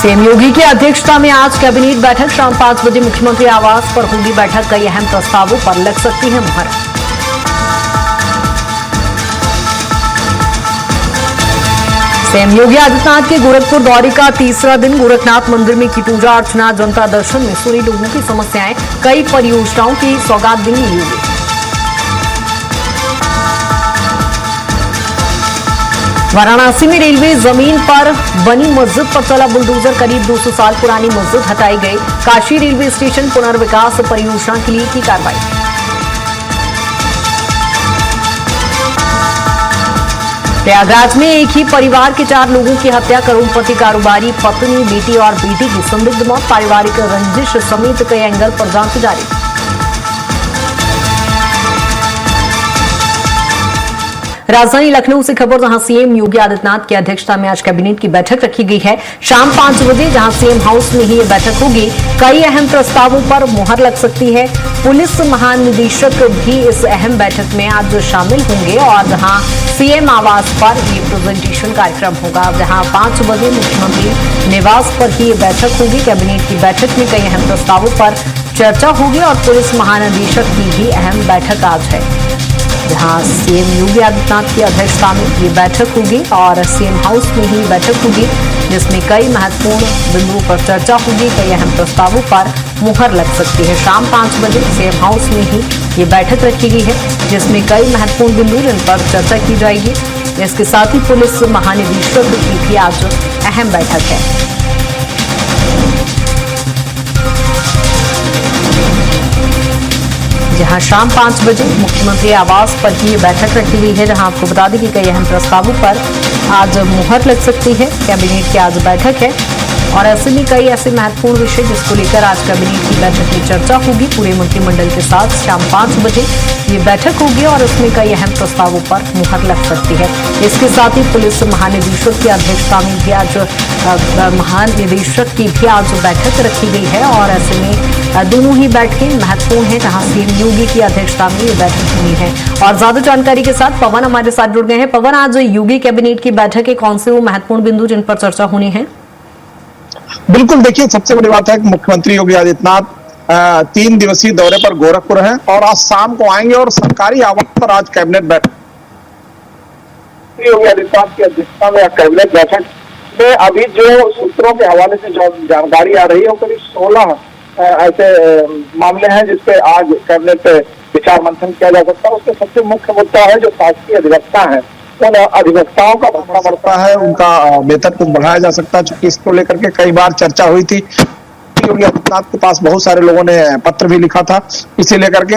CM योगी की अध्यक्षता में आज कैबिनेट बैठक शाम 5 बजे मुख्यमंत्री आवास पर होगी बैठक। कई अहम प्रस्तावों पर लग सकती है मुहर। सीएम योगी आदित्यनाथ के गोरखपुर दौरे का तीसरा दिन। गोरखनाथ मंदिर में की पूजा अर्चना, जनता दर्शन में सुनी लोगों की समस्याएं। कई परियोजनाओं की सौगात दी योगी। वाराणसी में रेलवे जमीन पर बनी मस्जिद पर चला बुलडोजर। करीब 200 साल पुरानी मस्जिद हटाई गई। काशी रेलवे स्टेशन पुनर्विकास परियोजना के लिए की कार्रवाई। प्रयागराज में एक ही परिवार के 4 लोगों की हत्या। करोड़पति कारोबारी पत्नी, बेटी और बेटी की संदिग्ध मौत। पारिवारिक रंजिश समेत कई एंगल पर जांच जारी। राजधानी लखनऊ से खबर, जहां सीएम योगी आदित्यनाथ की अध्यक्षता में आज कैबिनेट की बैठक रखी गई है शाम 5 बजे, जहां सीएम हाउस में ही ये बैठक होगी। कई अहम प्रस्तावों पर मुहर लग सकती है। पुलिस महानिदेशक भी इस अहम बैठक में आज शामिल होंगे और जहां सीएम आवास पर ये प्रेजेंटेशन कार्यक्रम होगा, जहां 5 बजे मुख्यमंत्री निवास पर ही ये बैठक होगी। कैबिनेट की बैठक में कई अहम प्रस्तावों पर चर्चा होगी और पुलिस महानिदेशक की भी अहम बैठक आज है, जहां सीएम योगी आदित्यनाथ की अध्यक्षता में ये बैठक होगी और सीएम हाउस में ही बैठक होगी, जिसमें कई महत्वपूर्ण बिंदुओं पर चर्चा होगी। कई अहम प्रस्तावों पर मुहर लग सकती है। शाम 5 बजे सीएम हाउस में ही ये बैठक रखी गई है, जिसमें कई महत्वपूर्ण बिंदु जिन पर चर्चा की जाएगी। इसके साथ ही पुलिस महानिदेशक की भी आज अहम बैठक है। जहां शाम 5 बजे मुख्यमंत्री आवास पर ही ये बैठक रखी गई है, जहां आपको बता दें कि कई अहम प्रस्तावों पर आज मुहर लग सकती है। कैबिनेट की आज बैठक है और ऐसे में कई ऐसे महत्वपूर्ण विषय जिसको लेकर आज कैबिनेट की बैठक में चर्चा होगी पूरे मंत्रिमंडल के साथ। शाम 5 बजे ये बैठक होगी और इसमें कई अहम प्रस्तावों पर मुहर लग सकती है। इसके साथ ही पुलिस महानिदेशक की अध्यक्षता में भी आज महानिदेशक की भी आज बैठक रखी गई है और ऐसे में दोनों ही बैठकें महत्वपूर्ण है, जहां सीएम योगी की अध्यक्षता में ये बैठक हुई है। और ज्यादा जानकारी के साथ पवन हमारे साथ जुड़ गए हैं। पवन, आज योगी कैबिनेट की बैठक के कौन से वो महत्वपूर्ण बिंदु जिन पर चर्चा होनी है? बिल्कुल, देखिए सबसे बड़ी बात है कि मुख्यमंत्री योगी आदित्यनाथ 3 दिवसीय दौरे पर गोरखपुर हैं और आज शाम को आएंगे और सरकारी आवास पर आज कैबिनेट बैठक। योगी आदित्यनाथ की अध्यक्षता में कैबिनेट बैठक में अभी जो सूत्रों के हवाले से जो जानकारी आ रही है वो करीब 16 ऐसे मामले हैं जिसपे आज कैबिनेट पे विचार मंथन किया जा सकता है। उसके सबसे मुख्य मुद्दा है जो शासकीय अधिवक्ता है, उन अधिवक्ताओं का भत्ता बढ़ता है, उनका वेतन कुछ बढ़ाया जा सकता है। चूंकि इसको लेकर के कई बार चर्चा हुई थी, योगी आदित्यनाथ के पास बहुत सारे लोगों ने पत्र भी लिखा था इसे लेकर के।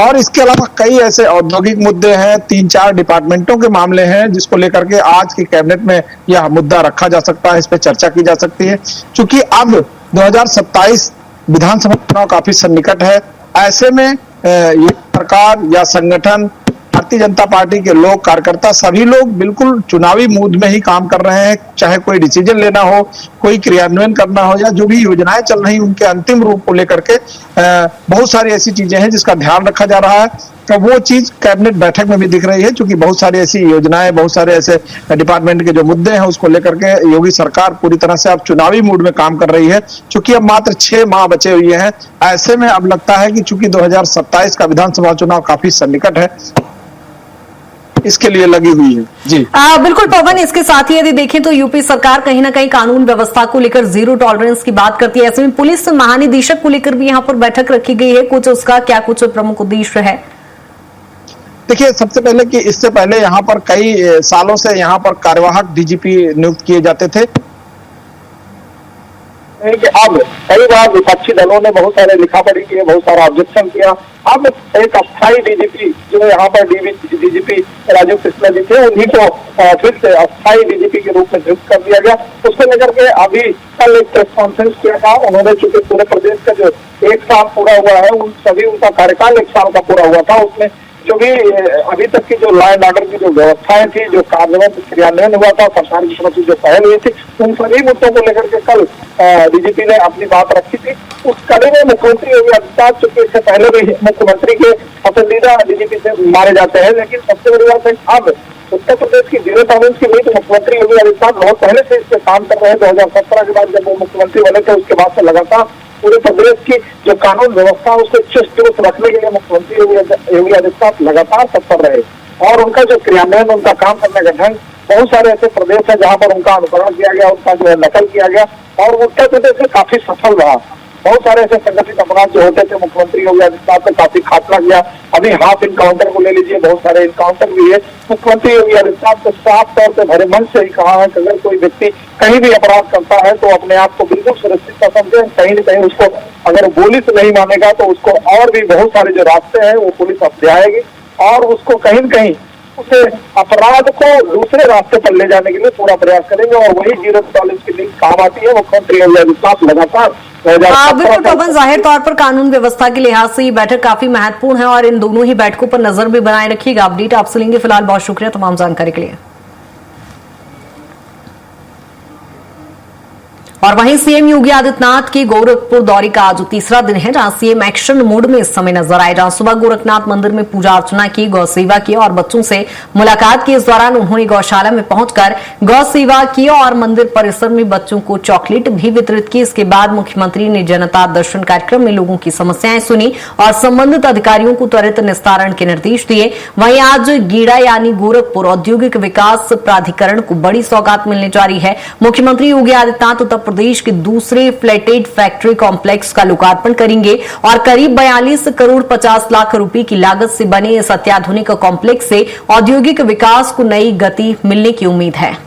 और इसके अलावा कई ऐसे औद्योगिक मुद्दे हैं, 3-4 डिपार्टमेंटों के मामले हैं जिसको लेकर के आज की कैबिनेट में यह मुद्दा रखा जा सकता है, इस पर चर्चा की जा सकती है। चूंकि अब 2027 विधानसभा चुनाव काफी सन्निकट है, ऐसे में ये सरकार या संगठन, भारतीय जनता पार्टी के लोग, कार्यकर्ता, सभी लोग बिल्कुल चुनावी मूड में ही काम कर रहे हैं। चाहे कोई डिसीजन लेना हो, कोई क्रियान्वयन करना हो या जो भी योजनाएं चल रही उनके अंतिम रूप को लेकर के बहुत सारी ऐसी चीजें हैं जिसका ध्यान रखा जा रहा है। तो वो चीज कैबिनेट बैठक में भी दिख रही है, क्योंकि बहुत सारी ऐसी योजनाएं, बहुत सारे ऐसे डिपार्टमेंट के जो मुद्दे हैं उसको लेकर के योगी सरकार पूरी तरह से अब चुनावी मूड में काम कर रही है। चूंकि अब मात्र 6 माह बचे हुए हैं, ऐसे में अब लगता है कि चूंकि 2027 का विधानसभा चुनाव काफी सन्निकट है, इसके लिए लगी हुई है। जी बिल्कुल पवन, इसके साथ ही यदि देखें तो यूपी सरकार कहीं ना कहीं कानून व्यवस्था को लेकर जीरो टॉलरेंस की बात करती है। ऐसे में पुलिस महानिदेशक को लेकर भी यहाँ पर बैठक रखी गई है, कुछ उसका क्या कुछ प्रमुख उद्देश्य है? देखिए, सबसे पहले कि इससे पहले यहाँ पर कई सालों से यहाँ पर कार्यवाहक डीजीपी नियुक्त किए जाते थे कि अब कई बार विपक्षी दलों ने बहुत सारे लिखापढ़ी किए, बहुत सारा ऑब्जेक्शन किया। अब एक अस्थायी डीजीपी जो यहाँ पर डीजीपी राजीव कृष्णा जी थे, उन्हीं को फिर से अस्थायी डीजीपी के रूप में नियुक्त कर दिया गया। उसको लेकर के अभी कल एक प्रेस कॉन्फ्रेंस किया था उन्होंने। चूंकि पूरे प्रदेश का जो 1 साल पूरा हुआ है, उन सभी उनका कार्यकाल 1 साल का पूरा हुआ था, उसमें क्योंकि अभी तक की जो लॉ एंड ऑर्डर की जो व्यवस्थाएं थी, जो कार्यान्वयन क्रियान्वयन हुआ था, सरकार की तरफ से जो पहल हुई थी, उन सभी मुद्दों को लेकर के कल डीजीपी ने अपनी बात रखी थी। उस कड़ी में मुख्यमंत्री योगी आदित्यनाथ, चूंकि इससे पहले भी मुख्यमंत्री के पसंदीदा डीजीपी से माने जाते हैं, लेकिन सबसे बड़ी बात है अब उत्तर प्रदेश की जीरो टॉलरेंस की नीति मुख्यमंत्री योगी आदित्यनाथ बहुत पहले से इस पे काम कर रहे हैं। 2017 के बाद जब वो मुख्यमंत्री बने थे, उसके बाद से लगातार पूरे प्रदेश की जो कानून व्यवस्था उसको चुस्त दुरुस्त रखने के लिए मुख्यमंत्री योगी आदित्यनाथ लगातार तत्पर रहे, और उनका जो क्रियान्वयन, उनका काम करने का ढंग, बहुत सारे ऐसे प्रदेश है जहां पर उनका अनुकरण किया गया, उनका जो है नकल किया गया, और उत्तर प्रदेश में काफी सफल रहा। बहुत सारे ऐसे संगठित अपराध जो होते थे, मुख्यमंत्री योगी आदित्यनाथ ने काफी खात्मा किया। अभी हाफ इनकाउंटर को ले लीजिए, बहुत सारे इनकाउंटर भी है। मुख्यमंत्री योगी आदित्यनाथ ने साफ तौर पर भरे मन से ही कहा है कि अगर कोई व्यक्ति कहीं भी अपराध करता है तो अपने आप को बिल्कुल सुरक्षित समझे, कहीं न कहीं उसको अगर पुलिस नहीं मानेगा तो उसको और भी बहुत सारे जो रास्ते हैं वो पुलिस अपनाएगी, और उसको कहीं न कहीं उसे अपराध को दूसरे रास्ते पर ले जाने के लिए पूरा प्रयास करेंगे, और वही जीरो टॉलरेंस की नीति काम आती है। मुख्यमंत्री योगी आदित्यनाथ लगातार बिल्कुल पवन, जाहिर तौर पर कानून व्यवस्था के लिहाज से ये बैठक काफी महत्वपूर्ण है और इन दोनों ही बैठकों पर नजर भी बनाए रखिएगा। अपडेट आपसे लेंगे। फिलहाल बहुत शुक्रिया तमाम जानकारी के लिए। और वहीं सीएम योगी आदित्यनाथ के गोरखपुर दौरे का आज तीसरा दिन है, जहां सीएम एक्शन मोड में इस समय नजर आए। जहां सुबह गोरखनाथ मंदिर में पूजा अर्चना की, गौ सेवा की और बच्चों से मुलाकात की। इस दौरान उन्होंने गौशाला में पहुंचकर गौ सेवा की और मंदिर परिसर में बच्चों को चॉकलेट भी वितरित की। इसके बाद मुख्यमंत्री ने जनता दर्शन कार्यक्रम में लोगों की समस्याएं सुनी और संबंधित अधिकारियों को त्वरित निस्तारण के निर्देश दिए। वहीं आज गीड़ा यानी गोरखपुर औद्योगिक विकास प्राधिकरण को बड़ी सौगात मिलने जा रही है। मुख्यमंत्री योगी आदित्यनाथ उत्तर प्रदेश के दूसरे फ्लैटेड फैक्ट्री कॉम्प्लेक्स का लोकार्पण करेंगे और करीब 42 करोड़ 50 लाख रुपए की लागत से बने इस अत्याधुनिक कॉम्प्लेक्स से औद्योगिक विकास को नई गति मिलने की उम्मीद है।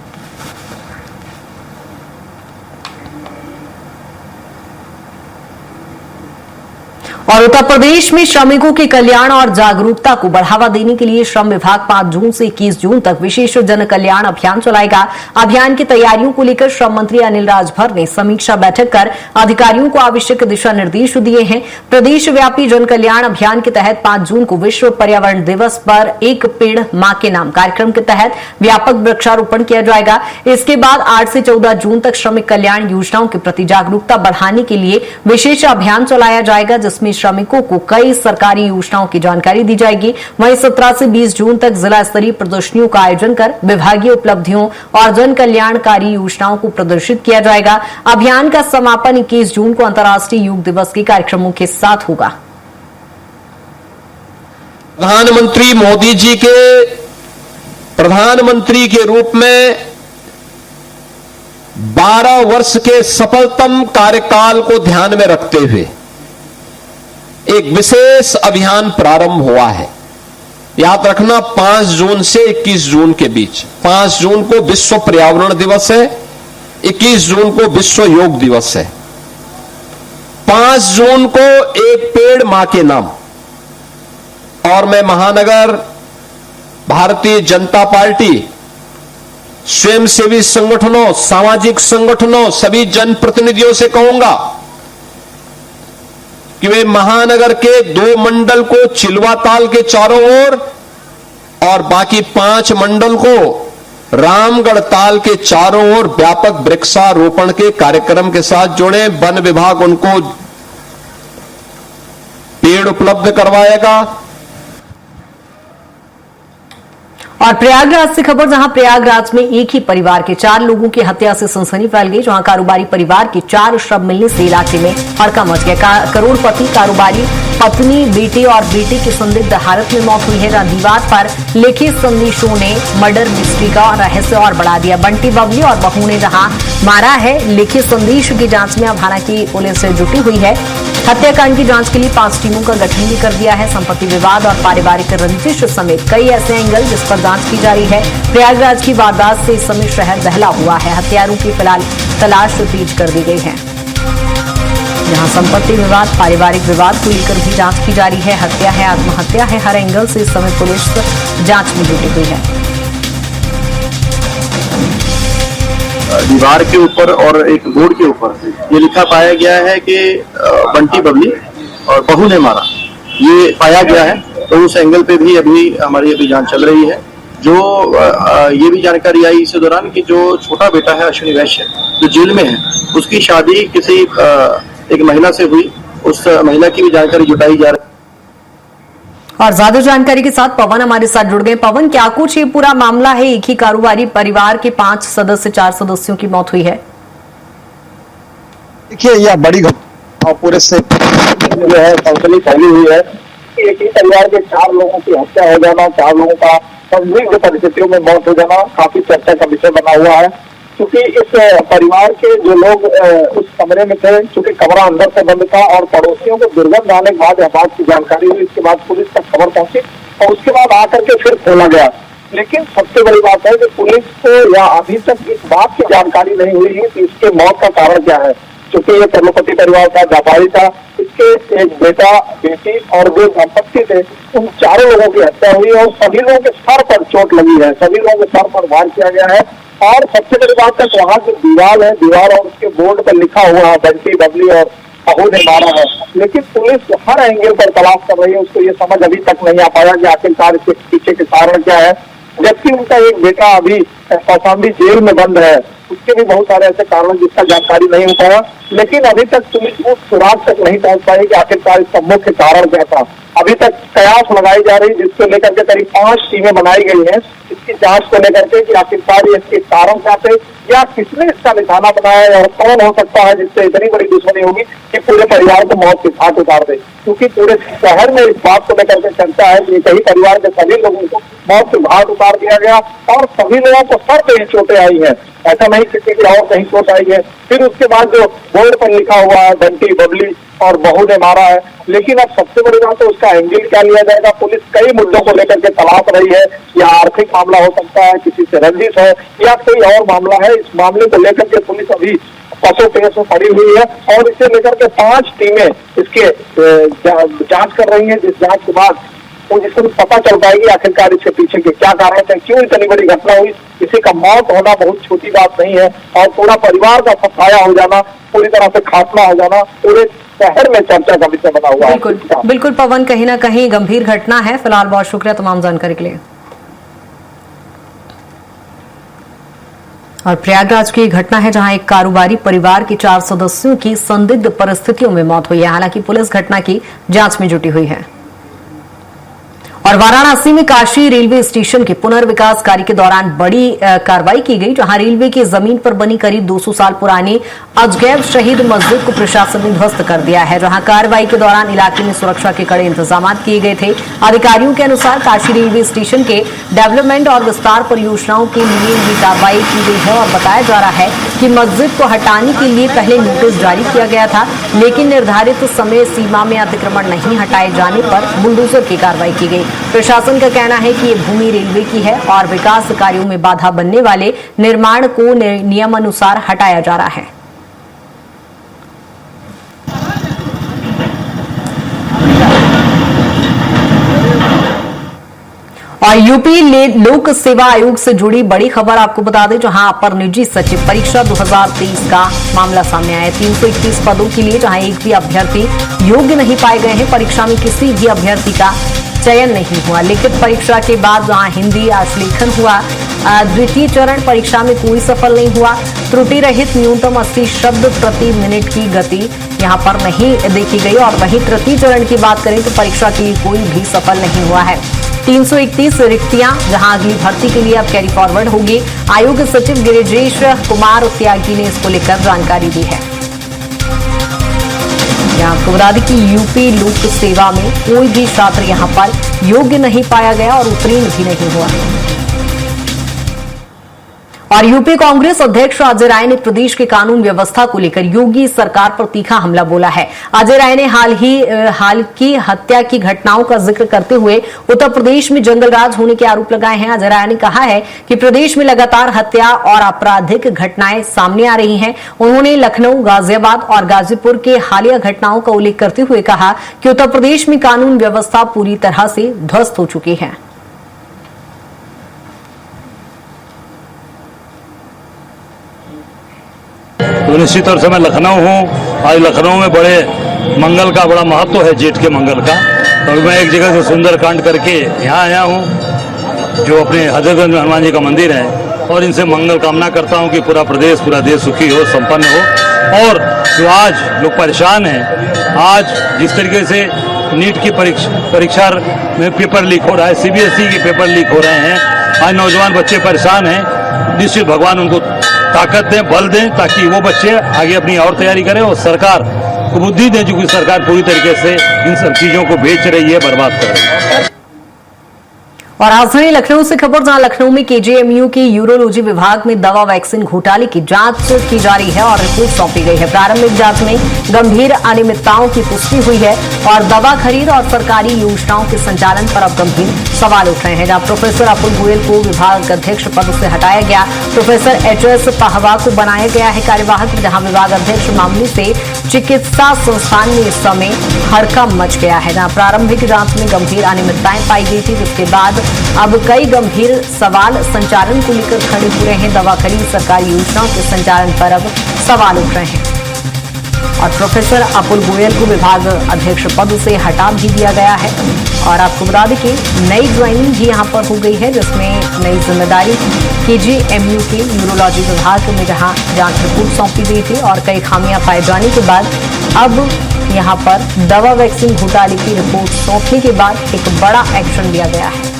और उत्तर प्रदेश में श्रमिकों के कल्याण और जागरूकता को बढ़ावा देने के लिए श्रम विभाग 5 जून से 21 जून तक विशेष जन कल्याण अभियान चलाएगा। अभियान की तैयारियों को लेकर श्रम मंत्री अनिल राजभर ने समीक्षा बैठक कर अधिकारियों को आवश्यक दिशा निर्देश दिए हैं। प्रदेश व्यापी जन कल्याण अभियान के तहत 5 जून को विश्व पर्यावरण दिवस पर एक पेड़ मां के नाम कार्यक्रम के तहत व्यापक वृक्षारोपण किया जाएगा। इसके बाद 8 से 14 जून तक श्रमिक कल्याण योजनाओं के प्रति जागरूकता बढ़ाने के लिए विशेष अभियान चलाया जाएगा, जिसमें श्रमिकों को कई सरकारी योजनाओं की जानकारी दी जाएगी। वहीं 17 से 20 जून तक जिला स्तरीय प्रदर्शनियों का आयोजन कर विभागीय उपलब्धियों और जन कल्याणकारी योजनाओं को प्रदर्शित किया जाएगा। अभियान का समापन 21 जून को अंतर्राष्ट्रीय योग दिवस के कार्यक्रमों के साथ होगा। प्रधानमंत्री मोदी जी के प्रधानमंत्री के रूप में 12 वर्ष के सफलतम कार्यकाल को ध्यान में रखते हुए एक विशेष अभियान प्रारंभ हुआ है। याद रखना, 5 जून से 21 जून के बीच। 5 जून को विश्व पर्यावरण दिवस है, 21 जून को विश्व योग दिवस है। 5 जून को एक पेड़ मां के नाम, और मैं महानगर भारतीय जनता पार्टी, स्वयंसेवी संगठनों, सामाजिक संगठनों, सभी जनप्रतिनिधियों से कहूंगा कि वे महानगर के 2 मंडल को चिलवाताल के चारों ओर और बाकी 5 मंडल को रामगढ़ ताल के चारों ओर व्यापक वृक्षारोपण के कार्यक्रम के साथ जोड़ें। वन विभाग उनको पेड़ उपलब्ध करवाएगा। और प्रयागराज से खबर, जहां प्रयागराज में एक ही परिवार के 4 लोगों की हत्या से सनसनी फैल गई। जहां कारोबारी परिवार के 4 शव मिलने से इलाके में हड़कंप मच गया। करोड़पति कारोबारी पत्नी, बेटे और बेटे की संदिग्ध हालत में मौत हुई है। जहां दीवार पर लिखे संदेशों ने मर्डर मिस्ट्री का रहस्य और बढ़ा दिया। बंटी बबली और बहू ने जहां मारा है, लिखे संदेश की जांच में अब हालांकि पुलिस जुटी हुई है। हत्याकांड की जांच के लिए 5 टीमों का गठन भी कर दिया है। संपत्ति विवाद और पारिवारिक रंजिश समेत कई ऐसे एंगल जिस पर जांच की जा रही है। प्रयागराज की वारदात से इस समय शहर दहला हुआ है। हत्यारों की फिलहाल तलाश तेज कर दी गई है। जहां संपत्ति विवाद, पारिवारिक विवाद को लेकर भी जांच की जा रही है। हत्या है, आत्महत्या है, हर एंगल से इस समय पुलिस जांच में जुटी हुई है। दीवार के ऊपर और एक बोर्ड के ऊपर ये लिखा पाया गया है कि बंटी बबली और बहू ने मारा, ये पाया गया है। तो उस एंगल पे भी अभी हमारी अभी जांच चल रही है। जो ये भी जानकारी आई इस दौरान कि जो छोटा बेटा है अश्विनी वैश्य जो जेल में है, उसकी शादी किसी एक महिला से हुई, उस महिला की भी जानकारी जुटाई जा रही है। और ज्यादा जानकारी के साथ पवन हमारे साथ जुड़ गए। पवन, क्या कुछ ये पूरा मामला है? एक ही कारोबारी परिवार के 5 सदस्य 4 सदस्यों की मौत हुई है। देखिए, यह बड़ी घटना पूरे से जो है सनसनी फैली हुई है। एक ही परिवार के 4 लोगों की हत्या हो जाना, 4 लोगों का संदिग्ध परिस्थितियों में मौत हो जाना काफी चर्चा का विषय बना हुआ है। क्योंकि इस परिवार के जो लोग उस कमरे में थे, चूंकि कमरा अंदर से बंद था और पड़ोसियों को दुर्गंध आने के बाद बात की जानकारी हुई, इसके बाद पुलिस तक खबर पहुंची और उसके बाद आकर के फिर खोला गया। लेकिन सबसे बड़ी बात है कि पुलिस को या अभी तक इस बात की जानकारी नहीं हुई है कि इसके मौत का कारण क्या है। क्योंकि ये करोड़पति परिवार का व्यापारी था, इसके एक बेटा बेटी और जो दंपत्ति थे, उन 4 लोगों की हत्या हुई है और सभी लोगों के सर पर चोट लगी है, सभी लोगों के सर पर वार किया गया है। और सबसे बड़ी बात है वहाँ जो दीवार है, दीवार और उसके बोर्ड पर लिखा हुआ है बंटी बबली और बहू ने मारा है। लेकिन पुलिस हर एंगल पर तलाश कर रही है, उसको ये समझ अभी तक नहीं आ पाया कि आखिरकार इसके पीछे के कारण क्या है। जबकि उनका एक बेटा अभी कौशाम्बी जेल में बंद है, उसके भी बहुत सारे ऐसे कारण जिसका जानकारी नहीं हो पाया। लेकिन अभी तक पुलिस उस सुराग तक नहीं पहुंच पाई कि आखिरकार इसका मुख्य कारण क्या था। अभी तक कयास लगाई जा रही, जिसको लेकर के करीब 5 टीमें बनाई गई हैं इसकी जांच को लेकर के कि आखिरकार इसके कारण क्या थे या किसने इसका निशाना बनाया और कौन हो सकता है जिससे इतनी बड़ी दुश्मनी होगी कि पूरे परिवार को मौत के घाट उतार दे। क्योंकि पूरे शहर में इस बात को लेकर के चर्चा है कि कई परिवार के सभी लोगों को मौत के घाट उतार दिया गया और सभी लोगों को सर पे ही चोटें आई हैं, ऐसा नहीं किसी की और कहीं चोट आई है। फिर उसके बाद जो बोर्ड पर लिखा हुआ है बंटी बबली और बहू ने मारा है। लेकिन अब सबसे बड़ी बात है उसका एंगल क्या लिया जाएगा। पुलिस कई मुद्दों को लेकर के तलाश रही है, या आर्थिक मामला हो सकता है, किसी से रंजिश है या कोई और मामला है। इस मामले को लेकर के पुलिस अभी पसो पेश में पड़ी हुई है और इसे लेकर के 5 टीमें इसके जांच कर रही हैं, जिस जांच के बाद जिसको पता चल पाएगी आखिरकार इसके पीछे के क्या कारण है, क्यों इतनी बड़ी घटना हुई। किसी का मौत होना बहुत छोटी बात नहीं है और पूरा परिवार का सफाया हो जाना, पूरी तरह से खात्मा हो जाना पूरे शहर में चर्चा का विषय बना हुआ है। बिल्कुल पवन, कहीं ना कहीं गंभीर घटना है। फिलहाल बहुत शुक्रिया तमाम जानकारी के लिए। और प्रयागराज की घटना है जहां एक कारोबारी परिवार के 4 सदस्यों की संदिग्ध परिस्थितियों में मौत हुई है। हालांकि पुलिस घटना की जांच में जुटी हुई है। और वाराणसी में काशी रेलवे स्टेशन के पुनर्विकास कार्य के दौरान बड़ी कार्रवाई की गई, जहां रेलवे की जमीन पर बनी करीब 200 साल पुरानी अजगैब शहीद मस्जिद को प्रशासन ने ध्वस्त कर दिया है। जहां कार्रवाई के दौरान इलाके में सुरक्षा के कड़े इंतजाम किए गए थे। अधिकारियों के अनुसार काशी रेलवे स्टेशन के डेवलपमेंट और विस्तार परियोजनाओं के लिए ये कार्रवाई की गई है और बताया जा रहा है कि मस्जिद को हटाने के लिए पहले नोटिस जारी किया गया था, लेकिन निर्धारित समय सीमा में अतिक्रमण नहीं हटाए जाने पर बुलडोजर की कार्रवाई की गई। प्रशासन का कहना है कि ये भूमि रेलवे की है और विकास कार्यों में बाधा बनने वाले निर्माण को नियमानुसार हटाया जा रहा है। और यूपी लोक सेवा आयोग से जुड़ी बड़ी खबर आपको बता दें, जहां अपर निजी सचिव परीक्षा 2023 का मामला सामने आया। 331 पदों के लिए जहां एक भी अभ्यर्थी योग्य नहीं पाए गए हैं। परीक्षा में किसी भी अभ्यर्थी का चयन नहीं हुआ। लिखित परीक्षा के बाद जहां हिंदी आश्लेखन हुआ, द्वितीय चरण परीक्षा में कोई सफल नहीं हुआ। त्रुटि रहित न्यूनतम 80 शब्द प्रति मिनट की गति यहां पर नहीं देखी गई। और वहीं तृतीय चरण की बात करें तो परीक्षा के लिए कोई भी सफल नहीं हुआ है। 331 रिक्तियां जहां अगली भर्ती के लिए अब कैरी फॉरवर्ड होगी। आयोग सचिव गिरिजेश कुमार त्यागी ने इसको लेकर जानकारी दी है। आपको बता दें कि यूपी लोक सेवा में कोई भी छात्र यहां पर योग्य नहीं पाया गया और उत्तीर्ण भी नहीं हुआ। और यूपी कांग्रेस अध्यक्ष अजय राय ने प्रदेश के कानून व्यवस्था को लेकर योगी सरकार पर तीखा हमला बोला है। अजय राय ने हाल की हत्या की घटनाओं का जिक्र करते हुए उत्तर प्रदेश में जंगलराज होने के आरोप लगाए हैं। अजय राय ने कहा है कि प्रदेश में लगातार हत्या और आपराधिक घटनाएं सामने आ रही हैं। उन्होंने लखनऊ, गाजियाबाद और गाजीपुर के हालिया घटनाओं का उल्लेख करते हुए कहा कि उत्तर प्रदेश में कानून व्यवस्था पूरी तरह से ध्वस्त हो चुकी है। तो निश्चित तौर से मैं लखनऊ हूँ। आज लखनऊ में बड़े मंगल का बड़ा महत्व है, जेठ के मंगल का। तो मैं एक जगह से सुंदरकांड करके यहाँ आया हूँ जो अपने हजरतगंज में हनुमान जी का मंदिर है, और इनसे मंगल कामना करता हूँ कि पूरा प्रदेश पूरा देश सुखी हो, संपन्न हो। और जो आज लोग परेशान हैं, आज जिस तरीके से नीट की परीक्षा में पेपर लीक हो रहा है, CBSE के पेपर लीक हो रहे हैं, आज नौजवान बच्चे परेशान हैं। निश्चित भगवान उनको ताकत दें, बल दें, ताकि वो बच्चे आगे अपनी और तैयारी करें, और सरकार को बुद्धि दें, जो कि सरकार पूरी तरीके से इन सब चीजों को बेच रही है, बर्बाद कर रही है। और राजधानी लखनऊ से खबर, जहां लखनऊ में KGMU के यूरोलॉजी विभाग में दवा वैक्सीन घोटाले की जांच की जा रही है और रिपोर्ट सौंपी गई है। प्रारंभिक जांच में गंभीर अनियमितताओं की पुष्टि हुई है और दवा खरीद और सरकारी योजनाओं के संचालन पर अब गंभीर सवाल उठ रहे हैं। जहां प्रोफेसर अपुल गोयल को विभाग अध्यक्ष पद से हटाया गया, प्रोफेसर HS पहवा को बनाया गया है कार्यवाहक, जहां विभाग अध्यक्ष मामले से चिकित्सा संस्थान में इस समय हड़कंप मच गया है। जहां प्रारंभिक जांच में गंभीर अनियमितताएं पाई गई थी, जिसके बाद अब कई गंभीर सवाल संचालन को लेकर खड़े हो रहे हैं। दवा खरीद, सरकारी योजनाओं के संचालन पर अब सवाल उठ रहे हैं और प्रोफेसर अपुल गोयल को विभाग अध्यक्ष पद से हटा भी दिया गया है। और आपको बता दें कि नई ज्वाइनिंग भी यहां पर हो गई है, जिसमें नई जिम्मेदारी KGMU के यूरोलॉजी विभाग में जहां जांच रिपोर्ट सौंपी गई थी और कई खामियां पाए जाने के बाद अब यहां पर दवा वैक्सीन घोटाले की रिपोर्ट सौंपने के बाद एक बड़ा एक्शन लिया गया है।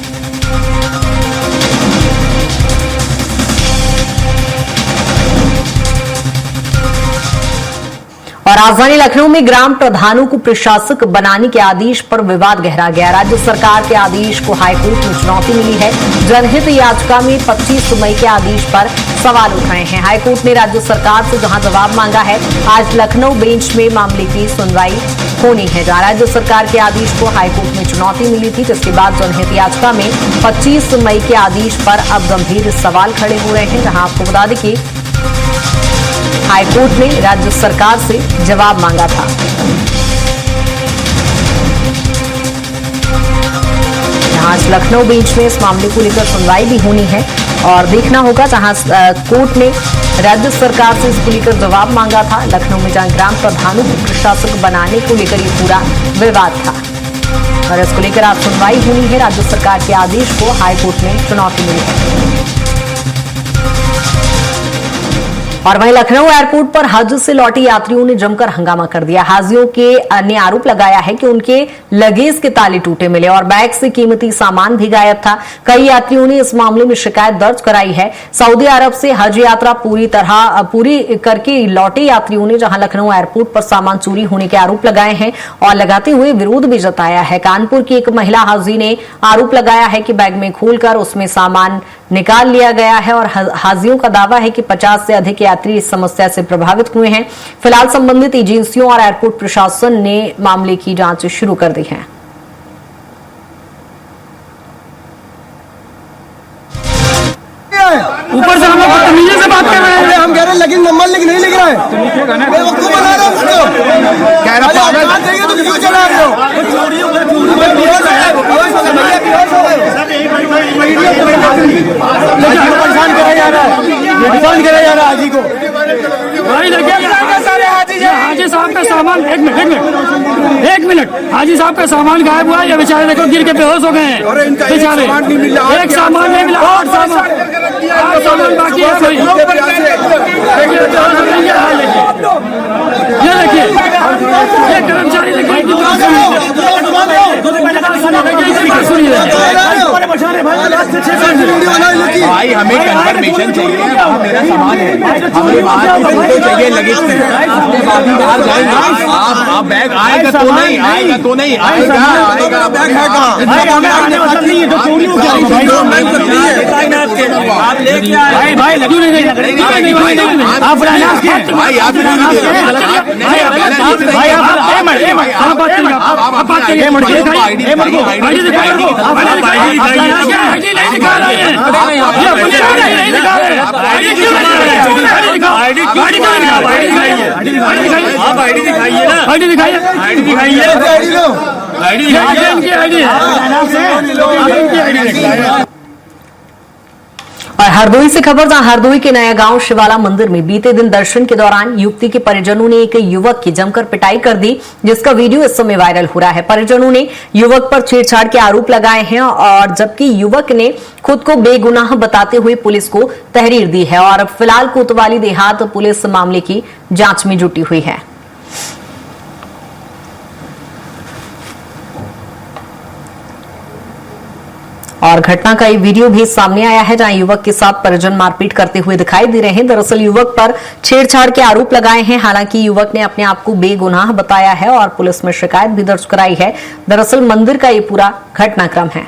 और राजधानी लखनऊ में ग्राम प्रधानों को प्रशासक बनाने के आदेश पर विवाद गहरा गया। राज्य सरकार के आदेश को हाईकोर्ट में चुनौती मिली है। जनहित याचिका में 25 मई के आदेश पर सवाल उठ रहे हैं। हाईकोर्ट ने राज्य सरकार से जहां जवाब मांगा है, आज लखनऊ बेंच में मामले की सुनवाई होनी है, जहां राज्य सरकार के आदेश को हाईकोर्ट में चुनौती मिली थी, जिसके बाद जनहित याचिका में 25 मई के आदेश पर अब गंभीर सवाल खड़े हो रहे हैं। जहां आपको बता दें कि हाईकोर्ट ने राज्य सरकार से जवाब मांगा था। आज लखनऊ बेंच में इस मामले को लेकर सुनवाई भी होनी है और देखना होगा, जहां कोर्ट ने राज्य सरकार से इसको लेकर जवाब मांगा था। लखनऊ में जहां ग्राम प्रधानों को प्रशासक बनाने को लेकर ये पूरा विवाद था और इसको लेकर आज सुनवाई होनी है। राज्य सरकार के आदेश को हाईकोर्ट में चुनौती मिली है। और वहीं लखनऊ एयरपोर्ट पर हज से लौटे यात्रियों ने जमकर हंगामा कर दिया। हाजियों के ने आरोप लगाया है कि उनके लगेज के ताले टूटे मिले और बैग से कीमती सामान भी गायब था। कई यात्रियों ने इस मामले में शिकायत दर्ज कराई है। सऊदी अरब से हज यात्रा पूरी करके लौटे यात्रियों ने जहां लखनऊ एयरपोर्ट पर सामान चोरी होने के आरोप लगाए हैं और लगाते हुए विरोध भी जताया है। कानपुर की एक महिला हाजी ने आरोप लगाया है कि बैग में खोलकर उसमें सामान निकाल लिया गया है और हाजियों का दावा है कि 50 से अधिक यात्री इस समस्या से प्रभावित हुए हैं। फिलहाल संबंधित एजेंसियों और एयरपोर्ट प्रशासन ने मामले की जांच शुरू कर दी है। ऊपर से हम लोग बदतमीजी से बात कर रहे हैं। हम कह रहे हैं लेकिन नंबर लिख नहीं लिख रहा है। बेवकूफ बना रहे हो उसको। कह रहा है तो क्यों चला रहे हो? परेशान करा जा रहा है हाजी को। हाजी साहब का सामान एक मिनट हाजी साहब का सामान गायब हुआ। ये बेचारे देखो गिर के बेहोश हो गए हैं बेचारे। एक सामान नहीं मिला, 8 सामान बाकी है। कोई ये देखिए, ये कर्मचारी देखिए भाई हमें कंफर्मेशन चाहिए, मेरा सामान है, हमें बात चाहिए लगेज में। आप बैग आएगा तो नहीं आएगा बैग है आप लेके आए भाई लगी नहीं आप आईडी दिखाइए ना, आईडी दिखाइए, आईडी दिखाइए, और हरदोई से खबर, जहां हरदोई के नया गांव शिवाला मंदिर में बीते दिन दर्शन के दौरान युवती के परिजनों ने एक युवक की जमकर पिटाई कर दी, जिसका वीडियो इस समय वायरल हो रहा है। परिजनों ने युवक पर छेड़छाड़ के आरोप लगाए हैं और जबकि युवक ने खुद को बेगुनाह बताते हुए पुलिस को तहरीर दी है और फिलहाल कोतवाली देहात पुलिस मामले की जांच में जुटी हुई है। और घटना का ये वीडियो भी सामने आया है, जहां युवक के साथ परिजन मारपीट करते हुए दिखाई दे रहे हैं। दरअसल युवक पर छेड़छाड़ के आरोप लगाए हैं। हालांकि युवक ने अपने आप को बेगुनाह बताया है और पुलिस में शिकायत भी दर्ज कराई है। दरअसल मंदिर का ये पूरा घटनाक्रम है।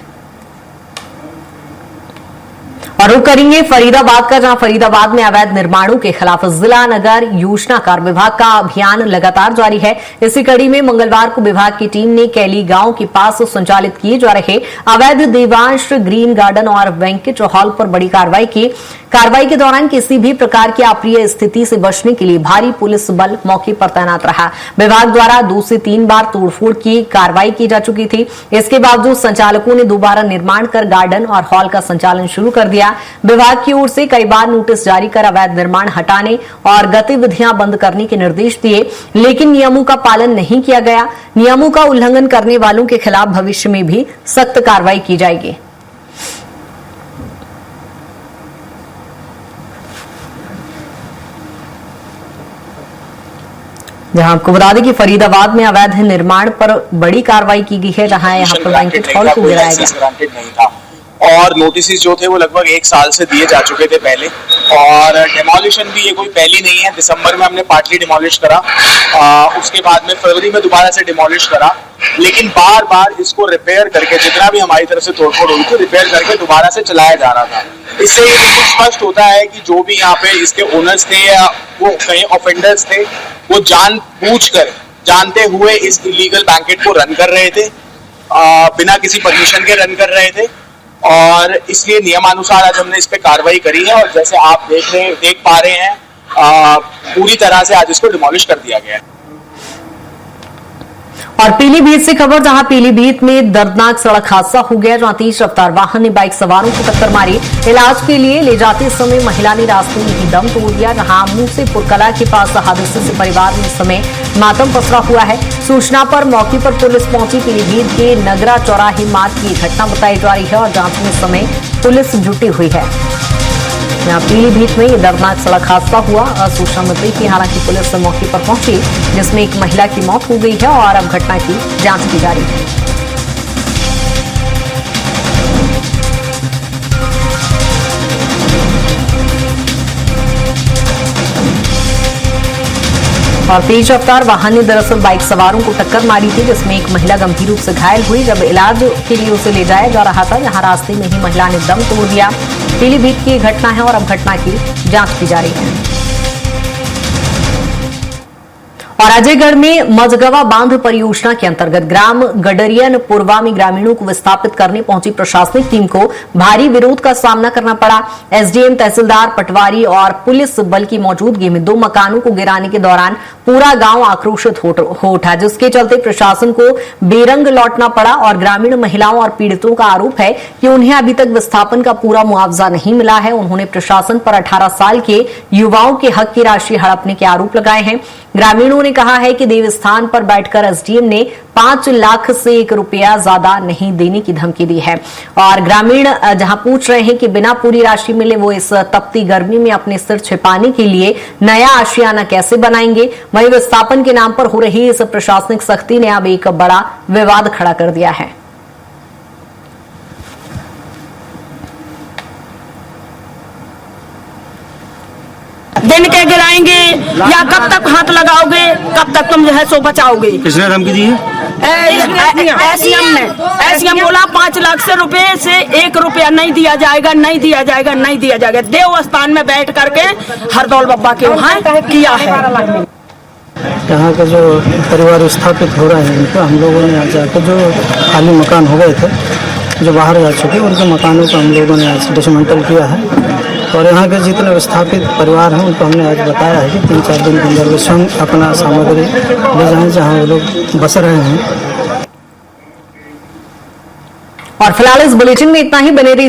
और रुक करेंगे फरीदाबाद का, जहां फरीदाबाद में अवैध निर्माणों के खिलाफ जिला नगर योजनाकार विभाग का अभियान लगातार जारी है। इसी कड़ी में मंगलवार को विभाग की टीम ने कैली गांव के पास संचालित किए जा रहे अवैध देवांश ग्रीन गार्डन और वेंकट हॉल पर बड़ी कार्रवाई की। कार्रवाई के दौरान किसी भी प्रकार की अप्रिय स्थिति से बचने के लिए भारी पुलिस बल मौके पर तैनात रहा। विभाग द्वारा 2 से 3 बार तोड़फोड़ की कार्रवाई की जा चुकी थी। इसके बावजूद संचालकों ने दोबारा निर्माण कर गार्डन और हॉल का संचालन शुरू कर दिया। विभाग की ओर से कई बार नोटिस जारी कर अवैध निर्माण हटाने और गतिविधियां बंद करने के निर्देश दिए, लेकिन नियमों का पालन नहीं किया गया। नियमों का उल्लंघन करने वालों के खिलाफ भविष्य में भी सख्त कार्रवाई की जाएगी। जहां आपको बता दें कि फरीदाबाद में अवैध निर्माण पर बड़ी कार्रवाई की गई है, जहां यहाँ पर बैंकेट हॉल को गिराया गया और नोटिस जो थे वो लगभग 1 साल से दिए जा चुके थे पहले। और डिमोलिशन भी ये कोई पहली नहीं है। दिसंबर में हमने पार्टली डिमोलिश करा, उसके बाद में फरवरी में दोबारा से डिमोलिश करा, लेकिन बार बार इसको रिपेयर करके, जितना भी हमारी तरफ से तोड़फोड़ हुई थी, रिपेयर करके दोबारा से चलाया जा रहा था। इससे ये बिल्कुल स्पष्ट होता है कि जो भी यहाँ पे इसके ओनर्स थे या वो कहीं ऑफेंडर्स थे, वो जानबूझकर, जानते हुए इस इलीगल बैंकेट को रन कर रहे थे, बिना किसी परमिशन के रन कर रहे थे। और इसलिए नियमानुसार आज हमने इस पे कार्रवाई करी है और जैसे आप देख पा रहे हैं, पूरी तरह से आज इसको डिमोलिश कर दिया गया है। और पीलीभीत से खबर, जहां पीलीभीत में दर्दनाक सड़क हादसा हो गया, जहां तेज रफ्तार वाहन ने बाइक सवारों को टक्कर मारी। इलाज के लिए ले जाते समय महिला ने रास्ते में ही दम तोड़ दिया। जहां मूसेपुर कला के पास हादसे से परिवार में इस समय मातम पसरा हुआ है। सूचना पर मौके पर पुलिस पहुंची। पीलीभीत के नगरा चौराहे मार्ग की घटना बताई जा रही है और जांच में इस समय पुलिस जुटी हुई है। यहाँ पीलीभीत में ये दर्दनाक सड़क हादसा हुआ। सूचना मिलती थी, हालांकि पुलिस मौके पर पहुंची, जिसमें एक महिला की मौत हो गई है और अब घटना की जांच की जा रही है। और तेज रफ्तार वाहन ने दरअसल बाइक सवारों को टक्कर मारी थी, जिसमें एक महिला गंभीर रूप से घायल हुई। जब इलाज के लिए उसे ले जाया जा रहा था, जहां रास्ते में ही महिला ने दम तोड़ दिया। पीलीभीत की घटना है और अब घटना की जांच की जा रही है। और अजयगढ़ में मझगवा बांध परियोजना के अंतर्गत ग्राम गडरियन पुरवा में ग्रामीणों को विस्थापित करने पहुंची प्रशासनिक टीम को भारी विरोध का सामना करना पड़ा। एसडीएम, तहसीलदार, पटवारी और पुलिस बल की मौजूदगी में 2 मकानों को गिराने के दौरान पूरा गांव आक्रोशित हो उठा, जिसके चलते प्रशासन को बेरंग लौटना पड़ा। और ग्रामीण महिलाओं और पीड़ितों का आरोप है कि उन्हें अभी तक विस्थापन का पूरा मुआवजा नहीं मिला है। उन्होंने प्रशासन पर 18 साल के युवाओं के हक की राशि हड़पने के आरोप लगाए हैं। ग्रामीणों ने कहा है कि देवस्थान पर बैठकर एसडीएम ने 5 लाख से 1 रुपया ज्यादा नहीं देने की धमकी दी है। और ग्रामीण जहां पूछ रहे हैं कि बिना पूरी राशि मिले वो इस तपती गर्मी में अपने सिर छिपाने के लिए नया आशियाना कैसे बनाएंगे। वहीं विस्थापन के नाम पर हो रही इस प्रशासनिक सख्ती ने अब एक बड़ा विवाद खड़ा कर दिया है। दिन के गिराएंगे या कब तक हाथ लगाओगे, कब तक तुम जो है सो बचाओगे। किसने धमकी दी है? एसडीएम बोला 5 लाख से रुपए से 1 रुपया नहीं दिया जाएगा, नहीं दिया जाएगा, नहीं दिया जाएगा। देवस्थान में बैठ करके हरदौल बाबा के वहाँ किया है। यहाँ के जो परिवार विस्थापित हो रहे हैं, उनको हम लोगों ने आज जाकर जो खाली मकान हो गए थे, जो बाहर जा चुके, उनके मकानों को हम लोगों ने आज डिसमेंटल किया है। और यहाँ के जितने विस्थापित परिवार हैं उनको हमने आज बताया है कि 3-4 दिन के अंदर वे स्वयं अपना सामग्री ले जाएं जहाँ वो लोग बस रहे हैं। और फिलहाल इस बुलेटिन में इतना ही। बने रहिए